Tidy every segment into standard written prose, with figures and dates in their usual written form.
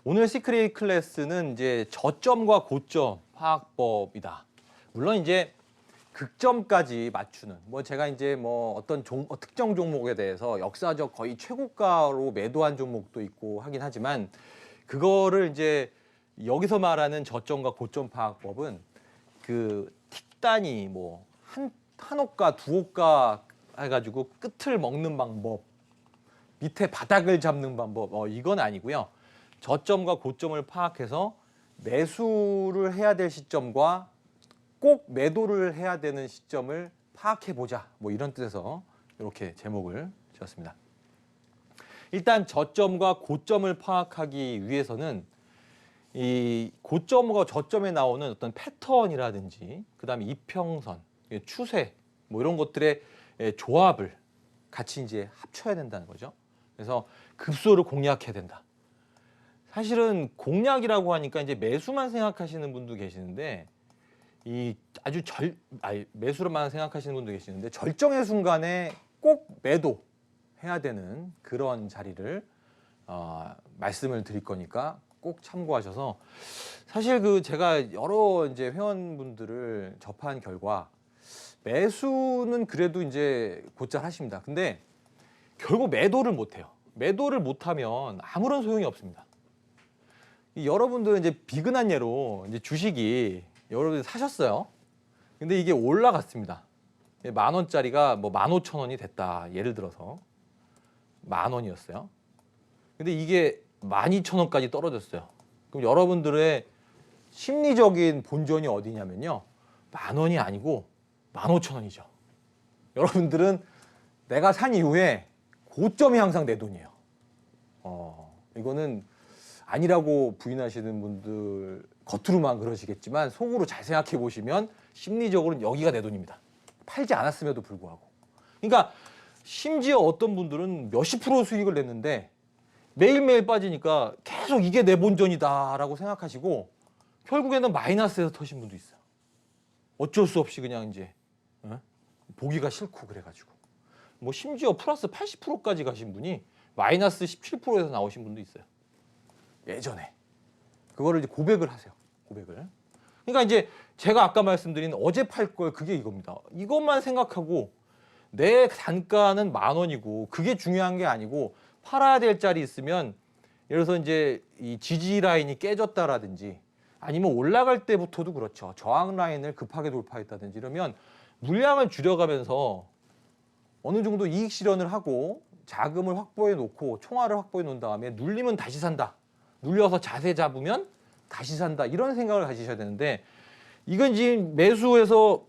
오늘 시크릿 클래스는 이제 저점과 고점 파악법이다. 물론 이제 극점까지 맞추는 제가 이제 어떤 특정 종목에 대해서 역사적 거의 최고가로 매도한 종목도 있고 하긴 하지만 그거를 이제 여기서 말하는 저점과 고점 파악법은 그 틱 단위 한 호가 두 호가 해가지고 끝을 먹는 방법, 밑에 바닥을 잡는 방법 이건 아니고요. 저점과 고점을 파악해서 매수를 해야 될 시점과 꼭 매도를 해야 되는 시점을 파악해보자. 이런 뜻에서 이렇게 제목을 지었습니다. 일단 저점과 고점을 파악하기 위해서는 이 고점과 저점에 나오는 어떤 패턴이라든지 그다음에 이평선, 추세 이런 것들의 조합을 같이 이제 합쳐야 된다는 거죠. 그래서 급소를 공략해야 된다. 사실은 공략이라고 하니까 이제 매수만 생각하시는 분도 계시는데 매수로만 생각하시는 분도 계시는데 절정의 순간에 꼭 매도해야 되는 그런 자리를 말씀을 드릴 거니까 꼭 참고하셔서 사실 제가 여러 이제 회원분들을 접한 결과 매수는 그래도 이제 곧잘 하십니다. 근데 결국 매도를 못 해요. 매도를 못하면 아무런 소용이 없습니다. 여러분들은 이제 비근한 예로 이제 주식이 여러분들 사셨어요. 근데 이게 올라갔습니다. 10,000원짜리가 15,000원이 됐다. 예를 들어서 10,000원이었어요. 근데 이게 12,000원까지 떨어졌어요. 그럼 여러분들의 심리적인 본전이 어디냐면요. 10,000원이 아니고 15,000원이죠. 여러분들은 내가 산 이후에 고점이 항상 내 돈이에요. 이거는 아니라고 부인하시는 분들 겉으로만 그러시겠지만 속으로 잘 생각해 보시면 심리적으로는 여기가 내 돈입니다. 팔지 않았음에도 불구하고. 그러니까 심지어 어떤 분들은 몇십 프로 수익을 냈는데 매일매일 빠지니까 계속 이게 내 본전이다라고 생각하시고 결국에는 마이너스에서 터신 분도 있어요. 어쩔 수 없이 그냥 이제 보기가 싫고 그래가지고 심지어 플러스 80%까지 가신 분이 마이너스 17%에서 나오신 분도 있어요. 예전에 그거를 이제 고백을 하세요. 고백을. 그러니까 이제 제가 아까 말씀드린 어제 팔 걸 그게 이겁니다. 이것만 생각하고 내 단가는 10,000원이고 그게 중요한 게 아니고 팔아야 될 자리 있으면 예를 들어서 이제 이 지지 라인이 깨졌다라든지 아니면 올라갈 때부터도 그렇죠. 저항 라인을 급하게 돌파했다든지 이러면 물량을 줄여가면서 어느 정도 이익 실현을 하고 자금을 확보해 놓고 총알을 확보해 놓은 다음에 눌리면 다시 산다. 눌려서 자세 잡으면 다시 산다. 이런 생각을 가지셔야 되는데 이건 지금 매수해서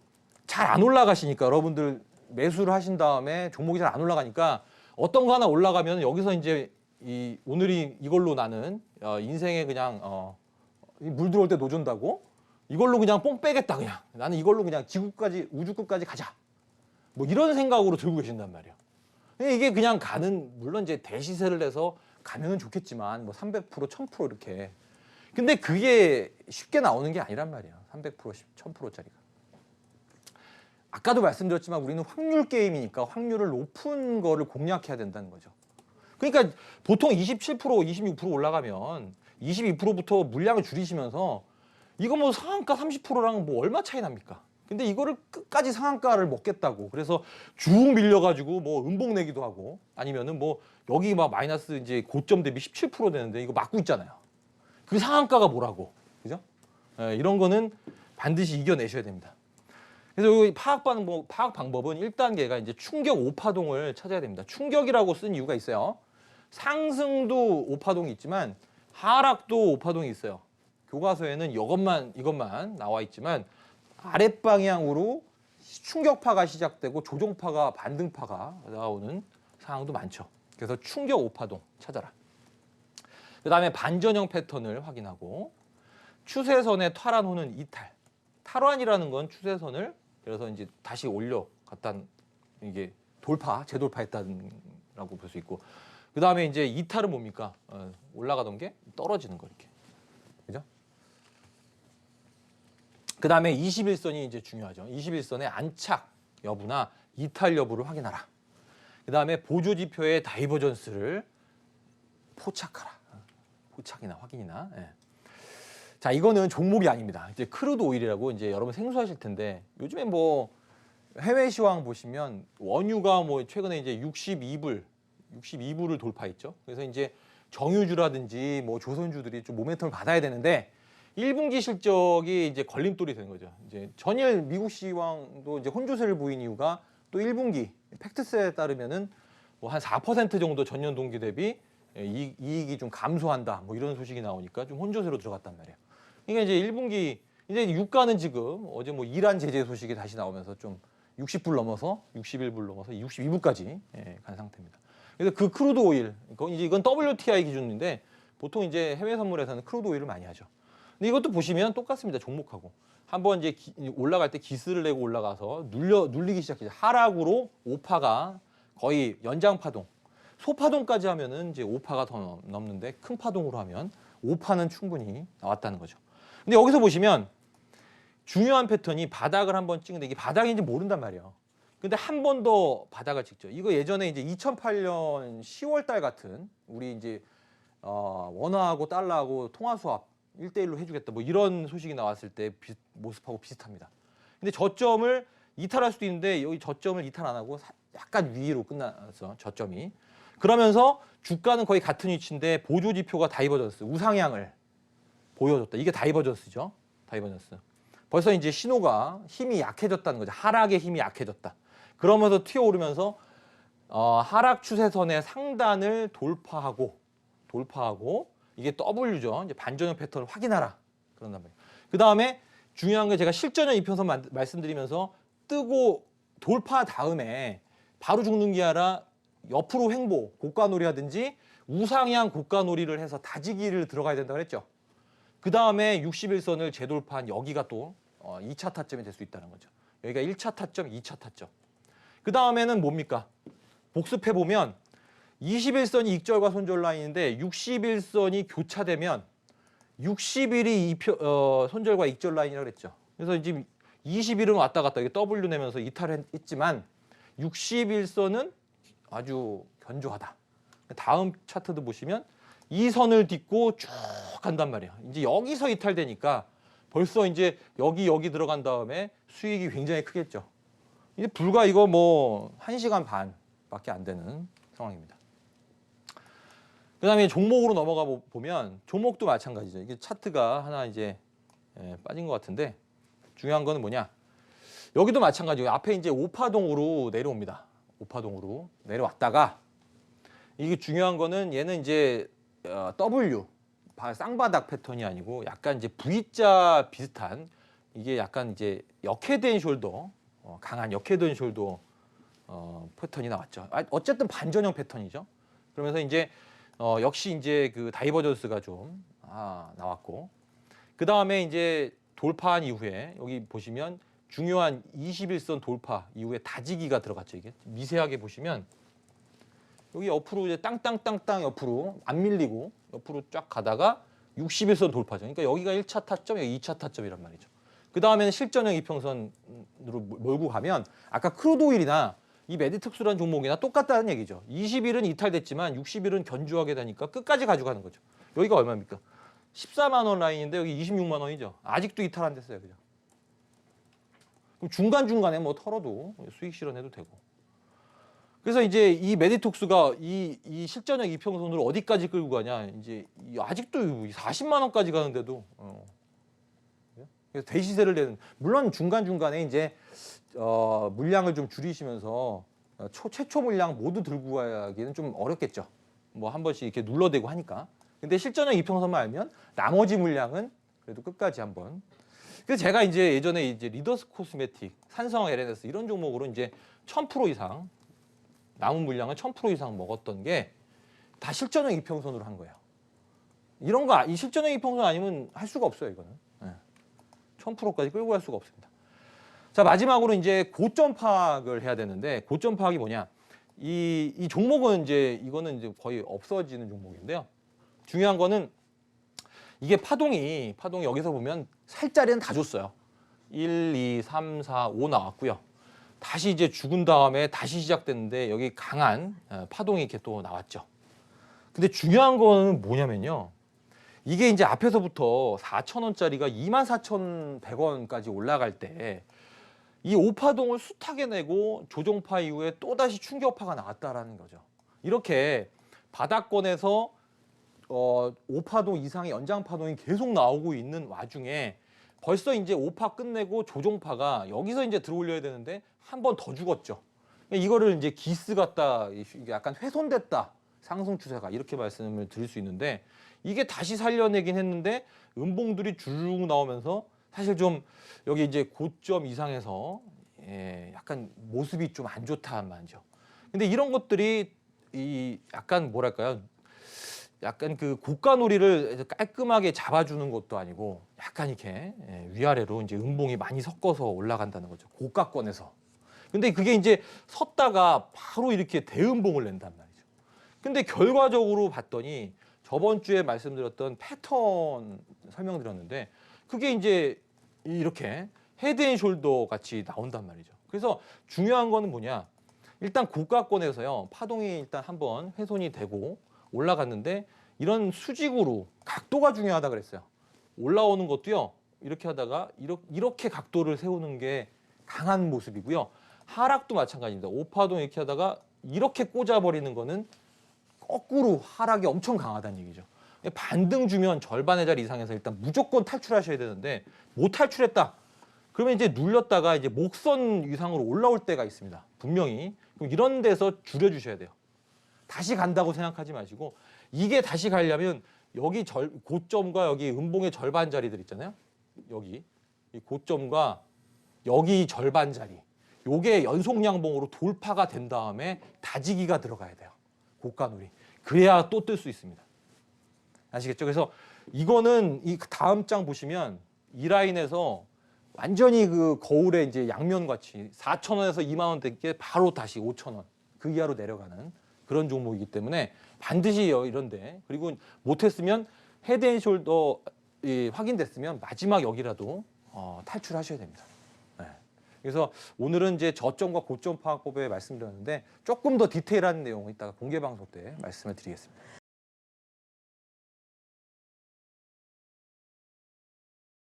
잘 안 올라가시니까 여러분들 매수를 하신 다음에 종목이 잘 안 올라가니까 어떤 거 하나 올라가면 여기서 이제 오늘이 이걸로 나는 인생에 그냥 물 들어올 때 노존다고 이걸로 그냥 뽕 빼겠다 그냥 나는 이걸로 그냥 지구까지 우주 끝까지 가자 이런 생각으로 들고 계신단 말이에요. 이게 그냥 물론 이제 대시세를 내서 가면은 좋겠지만 300% 1000% 이렇게 근데 그게 쉽게 나오는 게 아니란 말이에요. 300% 1000%짜리가 아까도 말씀드렸지만 우리는 확률 게임이니까 확률을 높은 거를 공략해야 된다는 거죠. 그러니까 보통 27% 26% 올라가면 22%부터 물량을 줄이시면서 이거 상한가 30%랑 얼마 차이 납니까? 근데 이거를 끝까지 상한가를 먹겠다고 그래서 쭉 밀려가지고 음봉 내기도 하고 아니면은 여기 마이너스 이제 고점 대비 17% 되는데 이거 맞고 있잖아요. 그 상한가가 뭐라고 그죠? 이런 거는 반드시 이겨내셔야 됩니다. 그래서 여기 파악 방법은 1단계가 이제 충격 오파동을 찾아야 됩니다. 충격이라고 쓴 이유가 있어요. 상승도 오파동이 있지만 하락도 오파동이 있어요. 교과서에는 이것만 나와 있지만 아랫방향으로 충격파가 시작되고 조종파가 반등파가 나오는 상황도 많죠. 그래서 충격 오파동 찾아라. 그 다음에 반전형 패턴을 확인하고 추세선의 탈환 후는 이탈. 탈환이라는 건 추세선을 그래서 이제 다시 올려갔다 이게 재돌파했다라고 볼 수 있고 그 다음에 이제 이탈은 뭡니까? 올라가던 게 떨어지는 거 이렇게. 그죠? 그 다음에 21선이 이제 중요하죠. 21선의 안착 여부나 이탈 여부를 확인하라. 그 다음에 보조지표의 다이버전스를 포착하라. 포착이나 확인이나. 예. 자, 이거는 종목이 아닙니다. 이제 크루드 오일이라고 이제 여러분 생소하실 텐데 요즘에 뭐 해외 시황 보시면 원유가 뭐 최근에 이제 62불을 돌파했죠. 그래서 이제 정유주라든지 뭐 조선주들이 좀 모멘텀을 받아야 되는데 1분기 실적이 이제 걸림돌이 되는 거죠. 이제 전일 미국 시황도 이제 혼조세를 보인 이유가 또 1분기 팩트셋에 따르면은 뭐 한 4% 정도 전년 동기 대비 이익이 좀 감소한다. 뭐 이런 소식이 나오니까 좀 혼조세로 들어갔단 말이에요. 그러니까 이제 1분기 이제 유가는 지금 어제 뭐 이란 제재 소식이 다시 나오면서 좀 60불 넘어서 61불 넘어서 62불까지 간 상태입니다. 그래서 그 크루드 오일, 이건 WTI 기준인데 보통 이제 해외 선물에서는 크루드 오일을 많이 하죠. 근데 이것도 보시면 똑같습니다. 종목하고 한번 이제 올라갈 때 기스를 내고 올라가서 눌리기 시작해요. 하락으로 오파가 거의 연장 파동, 소파동까지 하면은 이제 5파가 더 넘는데 큰 파동으로 하면 5파는 충분히 나왔다는 거죠. 근데 여기서 보시면 중요한 패턴이 바닥을 한번 찍는데 이게 바닥인지 모른단 말이에요. 근데 한 번 더 바닥을 찍죠. 이거 예전에 이제 2008년 10월 달 같은 우리 이제 원화하고 달러하고 통화 수합 1대1로 해주겠다 뭐 이런 소식이 나왔을 때 모습하고 비슷합니다. 근데 저점을 이탈할 수도 있는데 여기 저점을 이탈 안 하고 약간 위로 끝나서 저점이 그러면서 주가는 거의 같은 위치인데 보조 지표가 다이버전스 우상향을 보여줬다. 이게 다이버전스죠. 다이버전스. 벌써 이제 신호가 힘이 약해졌다는 거죠. 하락의 힘이 약해졌다. 그러면서 튀어오르면서 하락 추세선의 상단을 돌파하고 이게 W죠. 이제 반전형 패턴을 확인하라. 그런단 말이에요. 그 다음에 중요한 게 제가 실전형 이평선 말씀드리면서 뜨고 돌파 다음에 바로 죽는 게 아니라 옆으로 횡보, 고가놀이 하든지 우상향 고가놀이를 해서 다지기를 들어가야 된다고 그랬죠. 그 다음에 61선을 재돌파한 여기가 또 2차 타점이 될 수 있다는 거죠. 여기가 1차 타점, 2차 타점. 그 다음에는 뭡니까? 복습해보면 21선이 익절과 손절 라인인데 61선이 교차되면 60일이 손절과 익절 라인이라고 그랬죠. 그래서 지금 20일은 왔다 갔다 이게 W 내면서 이탈했지만 61선은 아주 견조하다. 다음 차트도 보시면 이 선을 딛고 쭉 간단 말이에요. 이제 여기서 이탈되니까 벌써 이제 여기 들어간 다음에 수익이 굉장히 크겠죠. 이제 불과 이거 뭐 1시간 반밖에 안 되는 상황입니다. 그다음에 종목으로 넘어가 보면 종목도 마찬가지죠. 이게 차트가 하나 이제 빠진 것 같은데 중요한 거는 뭐냐? 여기도 마찬가지예요. 앞에 이제 오파동으로 내려옵니다. 오파동으로 내려왔다가 이게 중요한 거는 얘는 이제 W 쌍바닥 패턴이 아니고 약간 이제 V자 비슷한 이게 약간 이제 역헤드앤 숄더 강한 역헤드앤 숄더 패턴이 나왔죠. 어쨌든 반전형 패턴이죠. 그러면서 이제 역시 이제 그 다이버전스가 좀 나왔고 그 다음에 이제 돌파한 이후에 여기 보시면 중요한 21선 돌파 이후에 다지기가 들어갔죠. 이게 미세하게 보시면 여기 옆으로 이제 땅땅땅땅 옆으로 안 밀리고 옆으로 쫙 가다가 61선 돌파죠. 그러니까 여기가 1차 타점, 여기 2차 타점이란 말이죠. 그 다음에는 실전형 이평선으로 몰고 가면 아까 크루드 오일이나 이 메디특수라는 종목이나 똑같다는 얘기죠. 20일은 이탈됐지만 60일은 견주하게 되니까 끝까지 가져가는 거죠. 여기가 얼마입니까? 14만 원 라인인데 여기 26만 원이죠. 아직도 이탈 안 됐어요. 그죠? 그럼 중간중간에 뭐 털어도 수익 실현해도 되고. 그래서 이제 이 메디톡스가 이 실전형 이평선으로 어디까지 끌고 가냐. 이제 아직도 40만 원까지 가는데도 그래서 대시세를 내는 물론 중간중간에 이제 물량을 좀 줄이시면서 최초 물량 모두 들고 가기는 좀 어렵겠죠. 뭐 한 번씩 이렇게 눌러대고 하니까. 근데 실전형 이평선만 알면 나머지 물량은 그래도 끝까지 한번. 그래서 제가 이제 예전에 이제 리더스 코스메틱, 산성 LNS 이런 종목으로 이제 1000% 이상 남은 물량을 1000% 이상 먹었던 게 다 실전형 이평선으로 한 거예요. 이런 거 이 실전형 이평선 아니면 할 수가 없어요, 이거는. 1000%까지 끌고 갈 수가 없습니다. 자, 마지막으로 이제 고점 파악을 해야 되는데 고점 파악이 뭐냐? 이 종목은 이제 이거는 이제 거의 없어지는 종목인데요. 중요한 거는 이게 파동이 여기서 보면 살짜리는 다 줬어요. 1, 2, 3, 4, 5 나왔고요. 다시 이제 죽은 다음에 다시 시작됐는데 여기 강한 파동이 이렇게 또 나왔죠. 근데 중요한 거는 뭐냐면요. 이게 이제 앞에서부터 4,000원짜리가 24,100원까지 올라갈 때 이 5파동을 숱하게 내고 조정파 이후에 또다시 충격파가 나왔다라는 거죠. 이렇게 바닥권에서 5파동 이상의 연장파동이 계속 나오고 있는 와중에 벌써 이제 5파 끝내고 조정파가 여기서 이제 들어올려야 되는데 한 번 더 죽었죠. 이거를 이제 기스 같다, 약간 훼손됐다, 상승 추세가, 이렇게 말씀을 드릴 수 있는데, 이게 다시 살려내긴 했는데 음봉들이 주르륵 나오면서 사실 좀 여기 이제 고점 이상에서 약간 모습이 좀 안 좋다는 말이죠. 근데 이런 것들이 이 약간 뭐랄까요? 약간 그 고가놀이를 깔끔하게 잡아주는 것도 아니고 약간 이렇게 위아래로 이제 음봉이 많이 섞어서 올라간다는 거죠. 고가권에서. 근데 그게 이제 섰다가 바로 이렇게 대음봉을 낸단 말이죠. 근데 결과적으로 봤더니 저번 주에 말씀드렸던 패턴 설명드렸는데 그게 이제 이렇게 헤드앤숄더 같이 나온단 말이죠. 그래서 중요한 거는 뭐냐? 일단 고가권에서요, 파동이 일단 한번 훼손이 되고 올라갔는데 이런 수직으로 각도가 중요하다 그랬어요. 올라오는 것도요, 이렇게 하다가 이렇게 각도를 세우는 게 강한 모습이고요. 하락도 마찬가지입니다. 5파동 이렇게 하다가 이렇게 꽂아버리는 거는 거꾸로 하락이 엄청 강하다는 얘기죠. 반등 주면 절반의 자리 이상에서 일단 무조건 탈출하셔야 되는데 못 탈출했다. 그러면 이제 눌렸다가 이제 목선 이상으로 올라올 때가 있습니다. 분명히. 그럼 이런 데서 줄여주셔야 돼요. 다시 간다고 생각하지 마시고, 이게 다시 가려면 여기 고점과 여기 음봉의 절반 자리들 있잖아요. 여기 이 고점과 여기 절반 자리, 요게 연속 양봉으로 돌파가 된 다음에 다지기가 들어가야 돼요. 고가놀이. 그래야 또 뜰 수 있습니다. 아시겠죠? 그래서 이거는 이 다음 장 보시면 이 라인에서 완전히 그 거울에 이제 양면 같이 4,000원에서 2만 원 된 게 바로 다시 5,000원 그 이하로 내려가는 그런 종목이기 때문에 반드시 이런데, 그리고 못했으면 헤드앤숄더 확인됐으면 마지막 여기라도 탈출하셔야 됩니다. 네. 그래서 오늘은 이제 저점과 고점 파악법에 말씀드렸는데 조금 더 디테일한 내용을 이따가 공개 방송 때 말씀을 드리겠습니다.